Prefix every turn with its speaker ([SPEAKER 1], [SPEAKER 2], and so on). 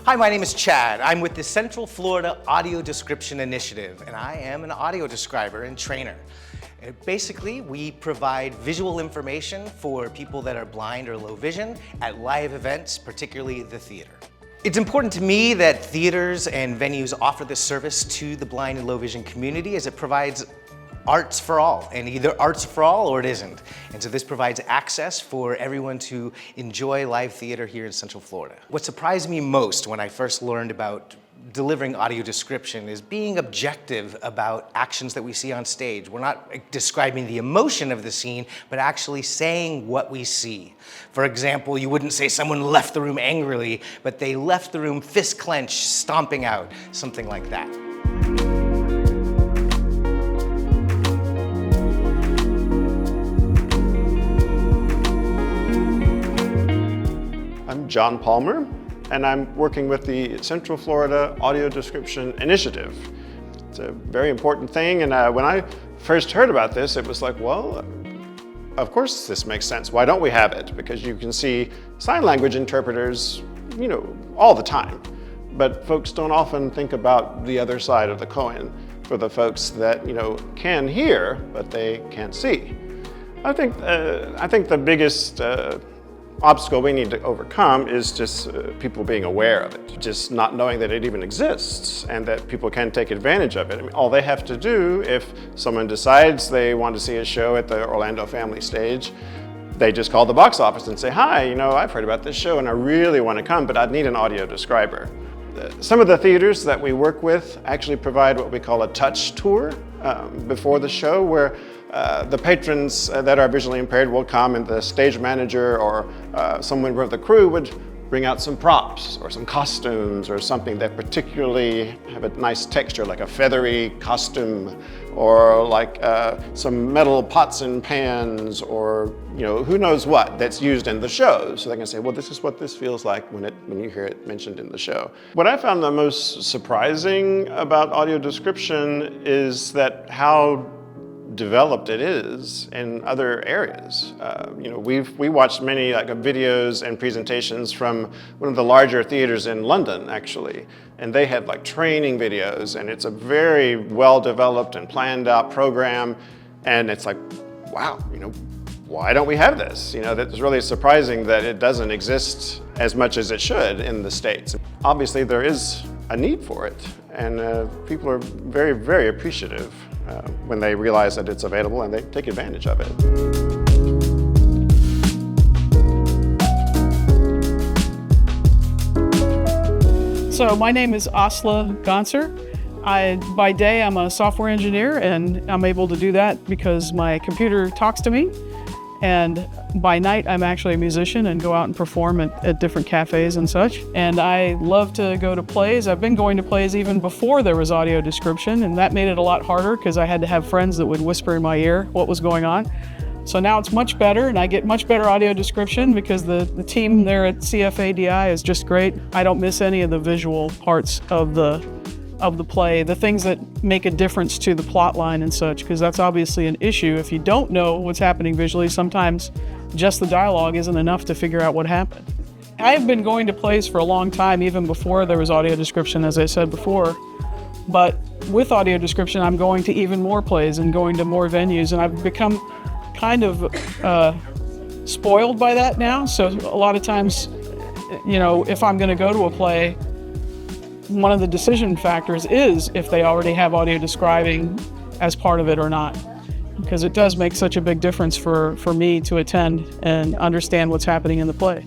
[SPEAKER 1] Hi, my name is Chad. I'm with the Central Florida Audio Description Initiative, and I am an audio describer and trainer. Basically, we provide visual information for people that are blind or low vision at live events, particularly the theater. It's important to me that theaters and venues offer this service to the blind and low vision community, as it provides arts for all, and either arts for all or it isn't. And so this provides access for everyone to enjoy live theater here in Central Florida. What surprised me most when I first learned about delivering audio description is being objective about actions that we see on stage. We're not describing the emotion of the scene, but actually saying what we see. For example, you wouldn't say someone left the room angrily, but they left the room fist clenched, stomping out, something like that.
[SPEAKER 2] I'm John Palmer, and I'm working with the Central Florida Audio Description Initiative. It's a very important thing, and when I first heard about this, it was like, well, of course this makes sense. Why don't we have it? Because you can see sign language interpreters, all the time. But folks don't often think about the other side of the coin for the folks that, can hear, but they can't see. I think the biggest obstacle we need to overcome is just people being aware of it, just not knowing that it even exists and that people can take advantage of it. I mean, all they have to do, if someone decides they want to see a show at the Orlando Family Stage, they just call the box office and say, hi, I've heard about this show and I really want to come, but I'd need an audio describer. Some of the theaters that we work with actually provide what we call a touch tour before the show, where the patrons that are visually impaired will come, and the stage manager or someone from the crew would bring out some props or some costumes or something that particularly have a nice texture, like a feathery costume or like some metal pots and pans, or who knows what that's used in the show. So they can say, well, this is what this feels like when you hear it mentioned in the show. What I found the most surprising about audio description is that how developed it is in other areas. We watched many videos and presentations from one of the larger theaters in London, actually, and they had training videos, and it's a very well developed and planned out program, and it's like, wow, why don't we have this? That's really surprising that it doesn't exist as much as it should in the States. Obviously there is a need for it, and people are very, very appreciative when they realize that it's available and they take advantage of it.
[SPEAKER 3] So my name is Asla Ganser. By day I'm a software engineer, and I'm able to do that because my computer talks to me. And by night I'm actually a musician and go out and perform at different cafes and such. And I love to go to plays. I've been going to plays even before there was audio description, and that made it a lot harder because I had to have friends that would whisper in my ear what was going on. So now it's much better, and I get much better audio description because the team there at CFADI is just great. I don't miss any of the visual parts of the play, the things that make a difference to the plot line and such, because that's obviously an issue. If you don't know what's happening visually, sometimes just the dialogue isn't enough to figure out what happened. I have been going to plays for a long time, even before there was audio description, as I said before. But with audio description, I'm going to even more plays and going to more venues, and I've become kind of spoiled by that now. So a lot of times, if I'm going to go to a play, one of the decision factors is if they already have audio describing as part of it or not, because it does make such a big difference for me to attend and understand what's happening in the play.